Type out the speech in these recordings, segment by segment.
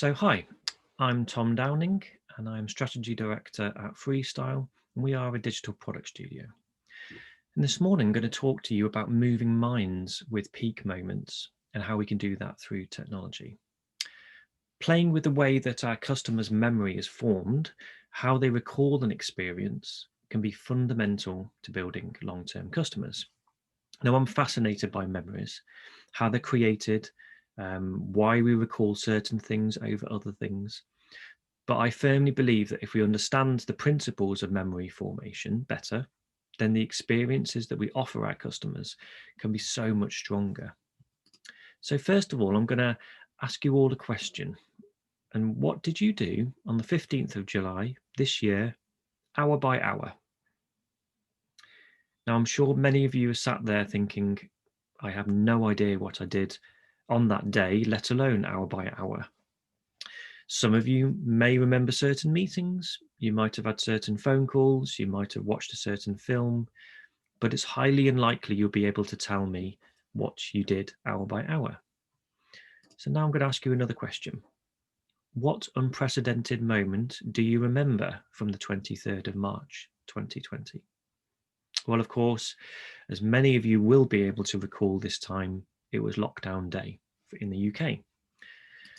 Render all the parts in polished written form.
Hi, I'm Tom Downing and I'm Strategy Director at Freestyle, and we are a digital product studio. And this morning, I'm going to talk to you about moving minds with peak moments and how we can do that through technology. Playing with the way that our customers' memory is formed, how they recall an experience, can be fundamental to building long-term customers. Now, I'm fascinated by memories, how they're created, why we recall certain things over other things. But I firmly believe that if we understand the principles of memory formation better, then the experiences that we offer our customers can be so much stronger. So, first of all, I'm going to ask you all a question. And what did you do on the 15th of July this year, hour by hour? Now, I'm sure many of you are sat there thinking, I have no idea what I did on that day, let alone hour by hour. Some of you may remember certain meetings, you might have had certain phone calls, you might have watched a certain film, but it's highly unlikely you'll be able to tell me what you did hour by hour. So now I'm going to ask you another question. What unprecedented moment do you remember from the 23rd of March 2020? Well, of course, as many of you will be able to recall this time, it was lockdown day in the UK.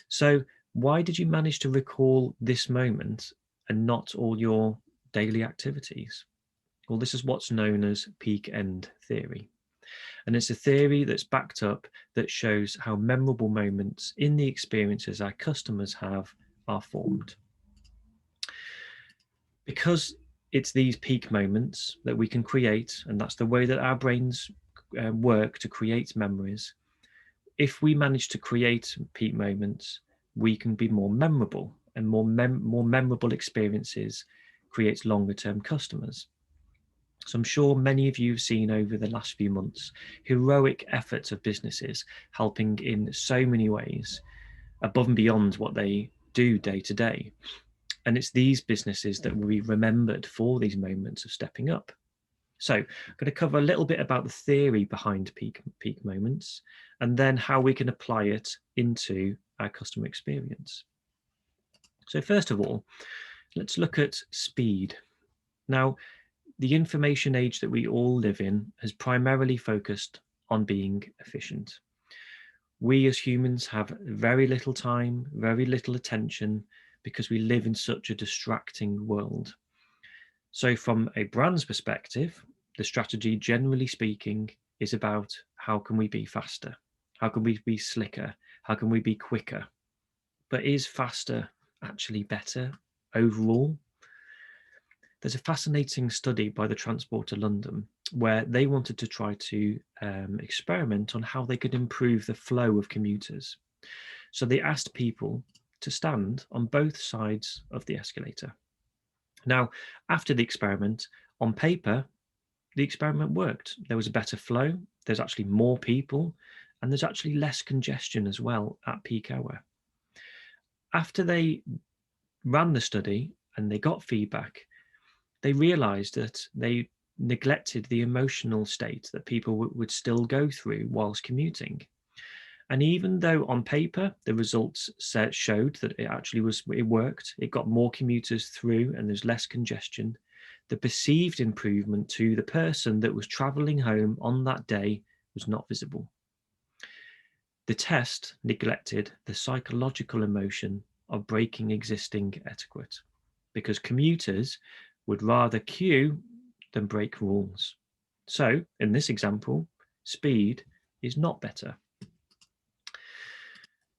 So, why did you manage to recall this moment and not all your daily activities? Well, this is what's known as peak end theory. And it's a theory that's backed up that shows how memorable moments in the experiences our customers have are formed. Because it's these peak moments that we can create, and that's the way that our brains work to create memories. If we manage to create peak moments, we can be more memorable, and more memorable experiences creates longer term customers. So I'm sure many of you have seen over the last few months heroic efforts of businesses helping in so many ways above and beyond what they do day to day. And it's these businesses that will be remembered for these moments of stepping up. So I'm going to cover a little bit about the theory behind peak moments and then how we can apply it into our customer experience. So first of all, let's look at speed. Now, the information age that we all live in has primarily focused on being efficient. We as humans have very little time, very little attention because we live in such a distracting world. So, from a brand's perspective, the strategy, generally speaking, is about how can we be faster? How can we be slicker? How can we be quicker? But is faster actually better overall? There's a fascinating study by the Transporter London where they wanted to try to experiment on how they could improve the flow of commuters. So they asked people to stand on both sides of the escalator. Now, after the experiment, on paper, the experiment worked. There was a better flow, there's actually more people, and there's actually less congestion as well at peak hour. After they ran the study and they got feedback, they realized that they neglected the emotional state that people would still go through whilst commuting. And even though on paper the results showed that it worked, it got more commuters through and there's less congestion, the perceived improvement to the person that was travelling home on that day was not visible. The test neglected the psychological emotion of breaking existing etiquette because commuters would rather queue than break rules. So, in this example, speed is not better.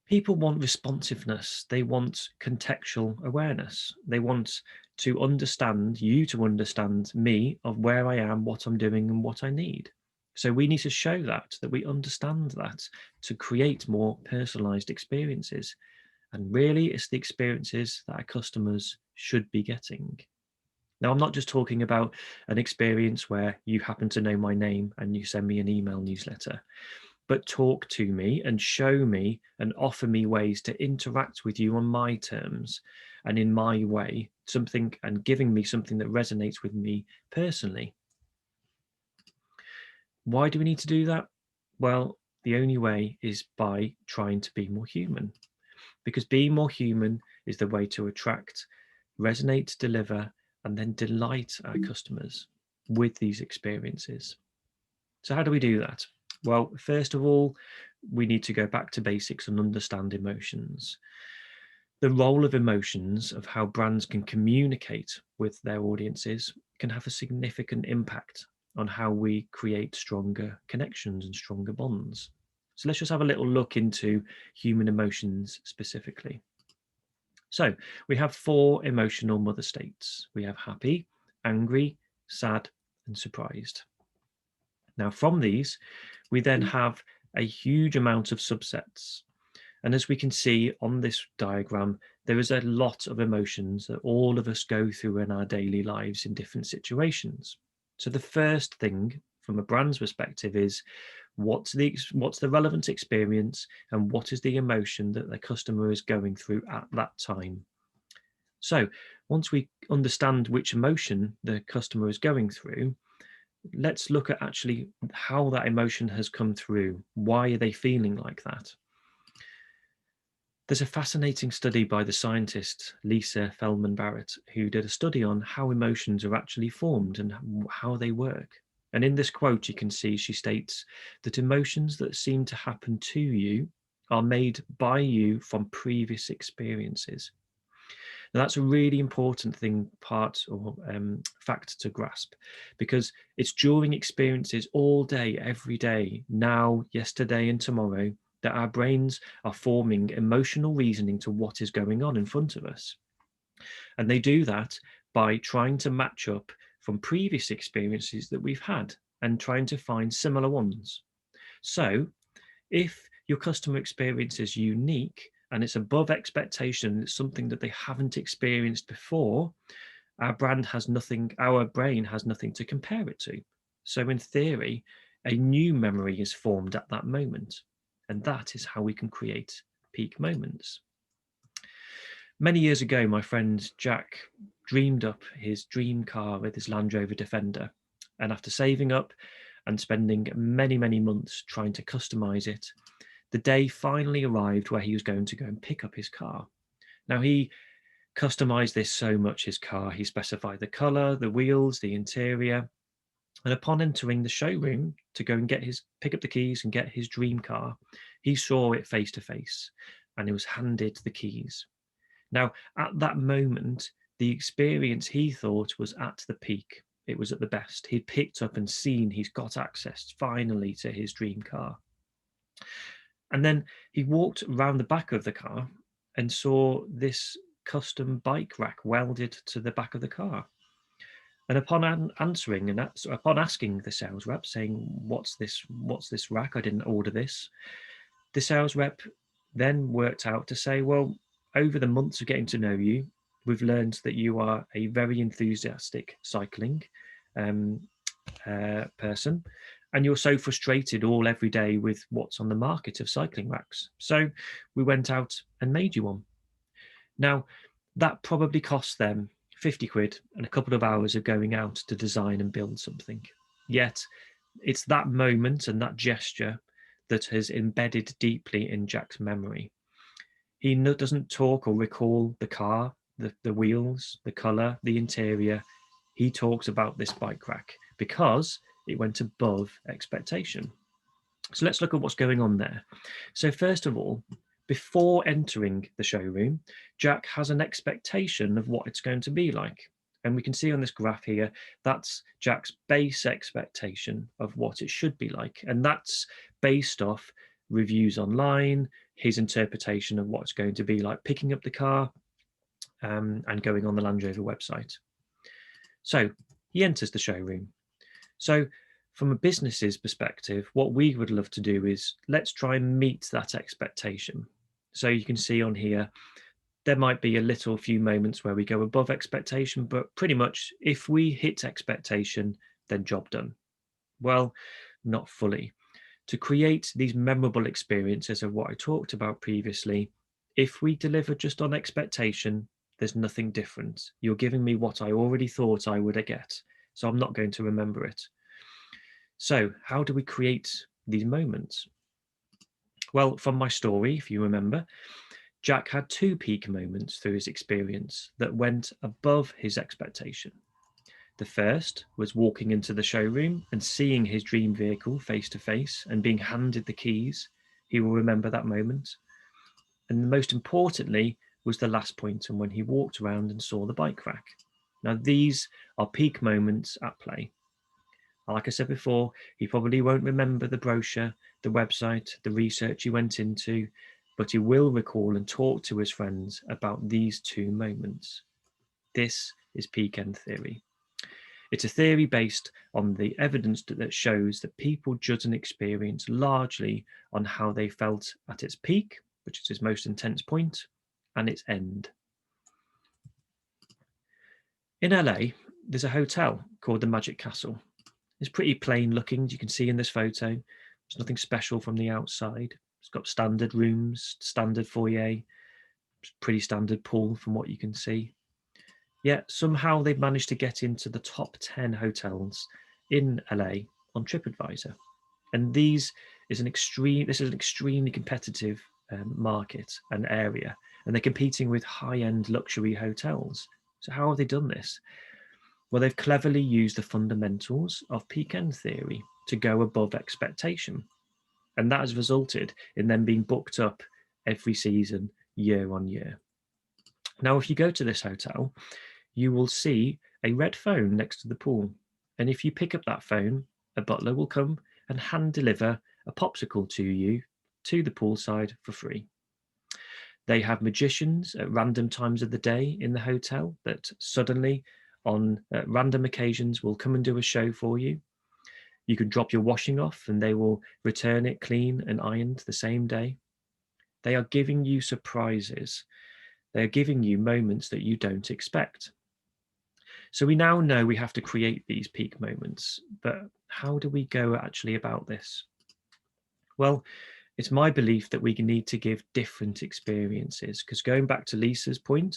People want responsiveness. They want contextual awareness. They want to understand you to understand me of where I am, what I'm doing, and what I need. So we need to show that we understand that to create more personalized experiences. And really, it's the experiences that our customers should be getting. Now, I'm not just talking about an experience where you happen to know my name and you send me an email newsletter, but talk to me and show me and offer me ways to interact with you on my terms and in my way, something and giving me something that resonates with me personally. Why do we need to do that? Well, the only way is by trying to be more human. because being more human is the way to attract, resonate, deliver, and then delight our customers with these experiences. So how do we do that? Well, first of all, we need to go back to basics and understand emotions. The role of emotions, of how brands can communicate with their audiences, can have a significant impact on how we create stronger connections and stronger bonds. So let's just have a little look into human emotions specifically. So we have 4 emotional mother states. We have happy, angry, sad, and surprised. Now, from these, we then have a huge amount of subsets. And as we can see on this diagram, there is a lot of emotions that all of us go through in our daily lives in different situations. So the first thing from a brand's perspective is what's the relevant experience and what is the emotion that the customer is going through at that time. So once we understand which emotion the customer is going through, let's look at actually how that emotion has come through. Why are they feeling like that? There's a fascinating study by the scientist Lisa Feldman Barrett, who did a study on how emotions are actually formed and how they work. And in this quote, you can see she states that emotions that seem to happen to you are made by you from previous experiences. Now, that's a really important fact to grasp, because it's during experiences all day, every day, now, yesterday, and tomorrow, that our brains are forming emotional reasoning to what is going on in front of us. And they do that by trying to match up from previous experiences that we've had and trying to find similar ones. So if your customer experience is unique and it's above expectation, it's something that they haven't experienced before, our brain has nothing to compare it to. So in theory, a new memory is formed at that moment. And that is how we can create peak moments. Many years ago, my friend Jack dreamed up his dream car with his Land Rover Defender. And after saving up and spending many, many months trying to customize it, the day finally arrived where he was going to go and pick up his car. Now, he customized this so much, his car. He specified the color, the wheels, the interior. And upon entering the showroom to go and pick up the keys and get his dream car, he saw it face to face and he was handed the keys. Now, at that moment, the experience he thought was at the peak. It was at the best. He'd picked up and seen he's got access finally to his dream car. And then he walked around the back of the car and saw this custom bike rack welded to the back of the car. And upon answering and upon asking the sales rep, saying, "What's this rack? I didn't order this." The sales rep then worked out to say, "Well, over the months of getting to know you, we've learned that you are a very enthusiastic cycling person, and you're so frustrated every day with what's on the market of cycling racks. So we went out and made you one." Now, that probably cost them 50 quid and a couple of hours of going out to design and build something. Yet it's that moment and that gesture that has embedded deeply in Jack's memory. He doesn't talk or recall the car, the wheels, the color, the interior. He talks about this bike rack because it went above expectation. So let's look at what's going on there. So first of all, before entering the showroom, Jack has an expectation of what it's going to be like. And we can see on this graph here, that's Jack's base expectation of what it should be like. And that's based off reviews online, his interpretation of what it's going to be like picking up the car and going on the Land Rover website. So he enters the showroom. So from a business's perspective, what we would love to do is let's try and meet that expectation. So you can see on here, there might be a few moments where we go above expectation, but pretty much if we hit expectation, then job done. Well, not fully. To create these memorable experiences of what I talked about previously, if we deliver just on expectation, there's nothing different. You're giving me what I already thought I would get, so I'm not going to remember it. So how do we create these moments? Well, from my story, if you remember, Jack had 2 peak moments through his experience that went above his expectation. The first was walking into the showroom and seeing his dream vehicle face to face and being handed the keys. He will remember that moment. And most importantly was the last point, and when he walked around and saw the bike rack. Now, these are peak moments at play. Like I said before, he probably won't remember the brochure, the website, the research he went into, but he will recall and talk to his friends about these 2 moments. This is peak end theory. It's a theory based on the evidence that shows that people judge an experience largely on how they felt at its peak, which is its most intense point, and its end. In LA, there's a hotel called the Magic Castle. It's pretty plain looking, you can see in this photo. There's nothing special from the outside. It's got standard rooms, standard foyer, pretty standard pool from what you can see. Yet somehow they've managed to get into the top 10 hotels in LA on TripAdvisor. And this is an extremely competitive market and area, and they're competing with high-end luxury hotels. So how have they done this? Well, they've cleverly used the fundamentals of peak end theory to go above expectation. And that has resulted in them being booked up every season, year on year. Now, if you go to this hotel, you will see a red phone next to the pool. And if you pick up that phone, a butler will come and hand deliver a popsicle to you to the poolside for free. They have magicians at random times of the day in the hotel that suddenly, on random occasions, will come and do a show for you. You can drop your washing off and they will return it clean and ironed the same day. They are giving you surprises. They are giving you moments that you don't expect. So we now know we have to create these peak moments, but how do we go actually about this? Well, it's my belief that we need to give different experiences, because going back to Lisa's point,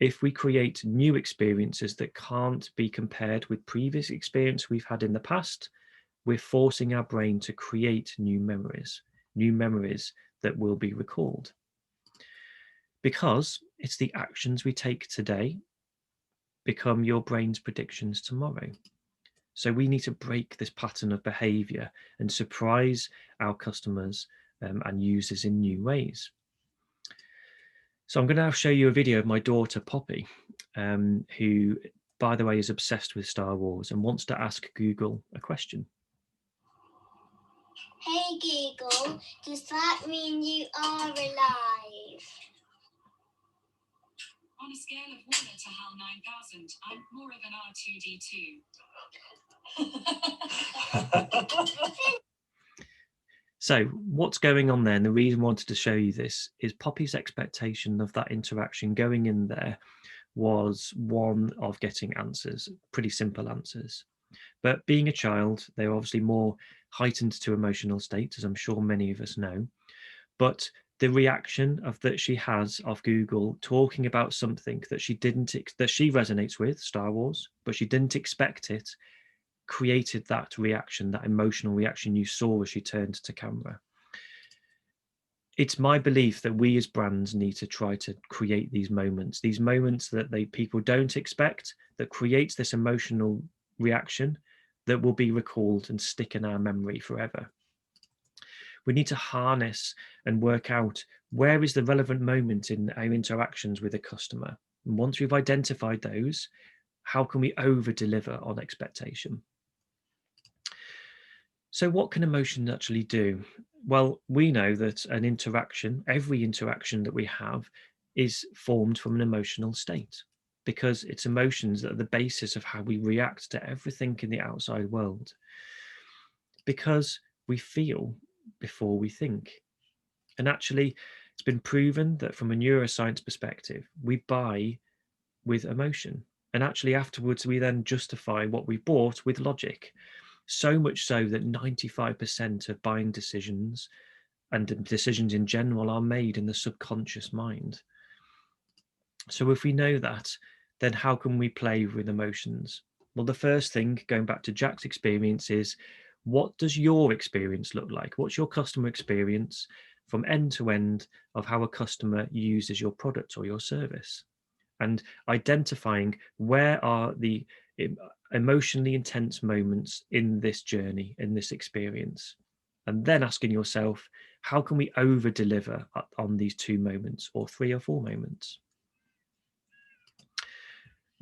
if we create new experiences that can't be compared with previous experience we've had in the past, we're forcing our brain to create new memories that will be recalled. Because it's the actions we take today become your brain's predictions tomorrow. So we need to break this pattern of behavior and surprise our customers and users in new ways. So I'm going to now show you a video of my daughter Poppy, who, by the way, is obsessed with Star Wars and wants to ask Google a question. Hey Google, does that mean you are alive? On a scale of 1 to HAL 9000, I'm more of an R2D2. So what's going on there, and the reason I wanted to show you this, is Poppy's expectation of that interaction going in there was one of getting answers, pretty simple answers. But being a child, they're obviously more heightened to emotional states, as I'm sure many of us know. But the reaction that she has of Google talking about something that she resonates with, Star Wars, but she didn't expect it, created that reaction, that emotional reaction you saw as she turned to camera. It's my belief that we as brands need to try to create these moments that people don't expect, that creates this emotional reaction that will be recalled and stick in our memory forever. We need to harness and work out where is the relevant moment in our interactions with a customer. And once we've identified those, how can we over deliver on expectation? So what can emotion actually do? Well, we know that every interaction that we have is formed from an emotional state, because it's emotions that are the basis of how we react to everything in the outside world. Because we feel before we think. And actually, it's been proven that from a neuroscience perspective, we buy with emotion. And actually afterwards, we then justify what we bought with logic. So much so that 95% of buying decisions and decisions in general are made in the subconscious mind. So if we know that, then how can we play with emotions? Well, the first thing, going back to Jack's experience, is what does your experience look like? What's your customer experience? from end to end of how a customer uses your product or your service, and identifying where are the emotionally intense moments in this journey, in this experience, and then asking yourself, how can we over deliver on these 2 moments or 3 or 4 moments?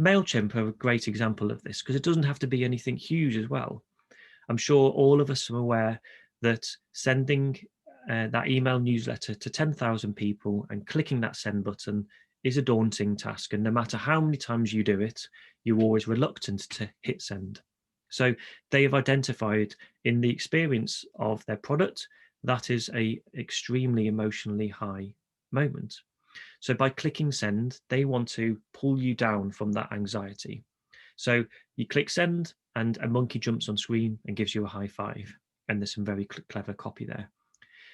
MailChimp are a great example of this because it doesn't have to be anything huge as well. I'm sure all of us are aware that sending that email newsletter to 10,000 people and clicking that send button is a daunting task. And no matter how many times you do it, you're always reluctant to hit send. So they have identified in the experience of their product, that is a extremely emotionally high moment. So by clicking send, they want to pull you down from that anxiety. So you click send and a monkey jumps on screen and gives you a high five. And there's some very clever copy there.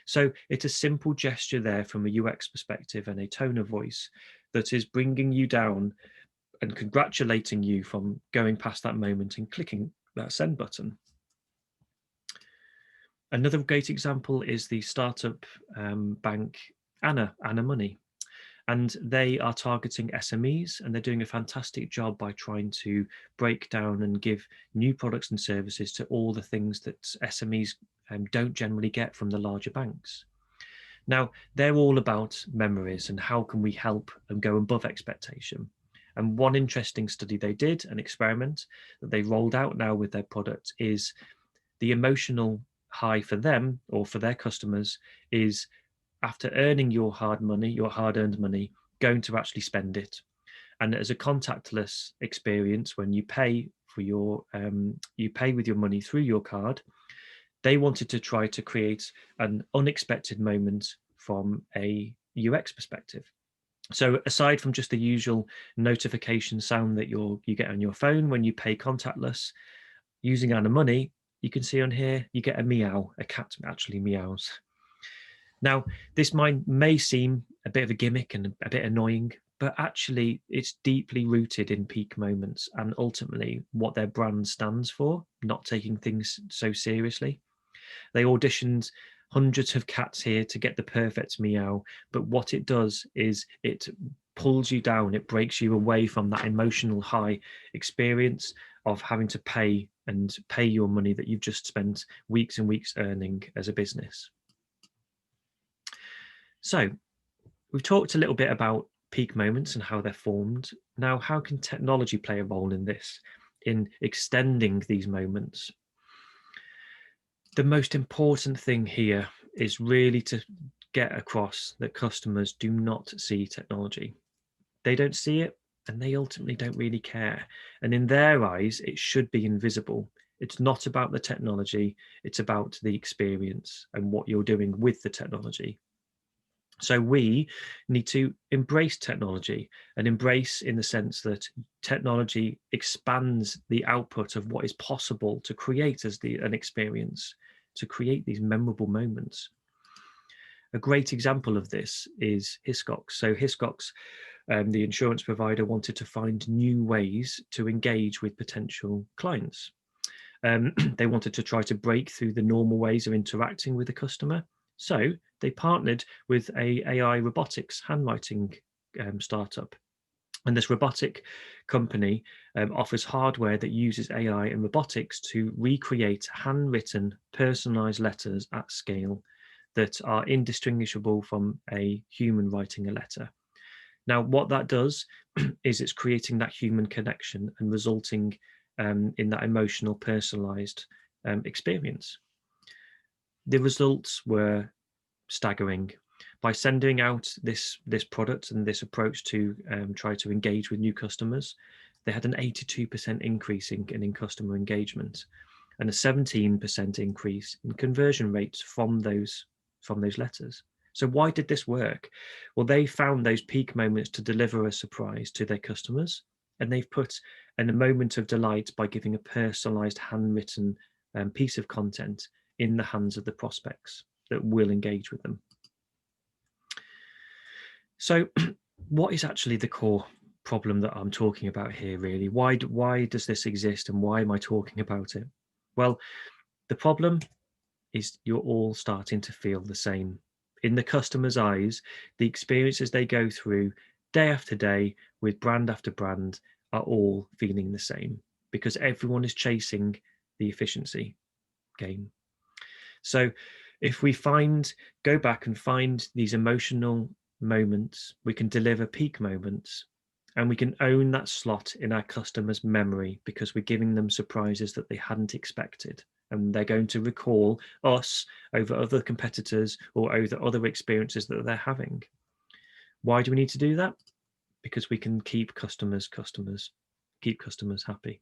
So it's a simple gesture there from a UX perspective and a tone of voice that is bringing you down and congratulating you from going past that moment and clicking that send button. Another great example is the startup bank Anna Money. And they are targeting SMEs, and they're doing a fantastic job by trying to break down and give new products and services to all the things that SMEs don't generally get from the larger banks. Now, they're all about memories and how can we help them go above expectation. And one interesting study they did, an experiment that they rolled out now with their product, is the emotional high for them or for their customers is after earning your hard-earned money, going to actually spend it. And as a contactless experience, when you pay for you pay with your money through your card, they wanted to try to create an unexpected moment from a UX perspective. So aside from just the usual notification sound that you get on your phone when you pay contactless, using Anna Money, you can see on here, you get a meow, a cat actually meows. Now, this may seem a bit of a gimmick and a bit annoying, but actually it's deeply rooted in peak moments and ultimately what their brand stands for, not taking things so seriously. They auditioned hundreds of cats here to get the perfect meow, but what it does is it pulls you down, it breaks you away from that emotional high experience of having to pay your money that you've just spent weeks and weeks earning as a business. So we've talked a little bit about peak moments and how they're formed. Now, how can technology play a role in this, in extending these moments? The most important thing here is really to get across that customers do not see technology. They don't see it and they ultimately don't really care. And in their eyes, it should be invisible. It's not about the technology, it's about the experience and what you're doing with the technology. So we need to embrace technology, and embrace in the sense that technology expands the output of what is possible to create as an experience, to create these memorable moments. A great example of this is Hiscox. So Hiscox, the insurance provider, wanted to find new ways to engage with potential clients. They wanted to try to break through the normal ways of interacting with the customer. So they partnered with a AI robotics handwriting startup. And this robotic company offers hardware that uses AI and robotics to recreate handwritten, personalized letters at scale that are indistinguishable from a human writing a letter. Now, what that does is it's creating that human connection and resulting in that emotional, personalized experience. The results were staggering. By sending out this product and this approach to try to engage with new customers, they had an 82% increase in customer engagement and a 17% increase in conversion rates from those letters. So why did this work? Well, they found those peak moments to deliver a surprise to their customers, and they've put in a moment of delight by giving a personalized handwritten piece of content in the hands of the prospects that will engage with them. So what is actually the core problem that I'm talking about here, really? Why does this exist and why am I talking about it? Well, the problem is you're all starting to feel the same in the customer's eyes, the experiences they go through day after day with brand after brand are all feeling the same, because everyone is chasing the efficiency game. So if we go back and find these emotional moments, we can deliver peak moments, and we can own that slot in our customers' memory, because we're giving them surprises that they hadn't expected. And they're going to recall us over other competitors or over other experiences that they're having. Why do we need to do that? Because we can keep customers happy.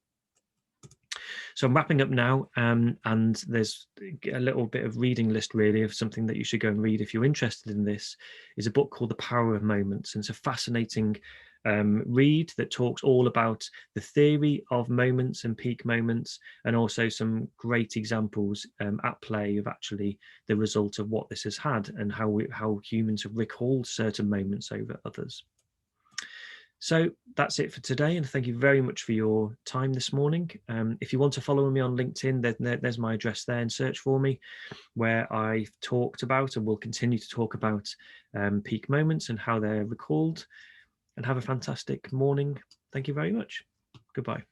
So I'm wrapping up now, and there's a little bit of reading list really of something that you should go and read if you're interested in this. Is a book called The Power of Moments, and it's a fascinating read that talks all about the theory of moments and peak moments, and also some great examples at play of actually the result of what this has had, and how humans have recalled certain moments over others. So that's it for today, and thank you very much for your time this morning. If you want to follow me on LinkedIn, there's my address there, and search for me, where I've talked about and will continue to talk about peak moments and how they're recalled. And have a fantastic morning. Thank you very much. Goodbye.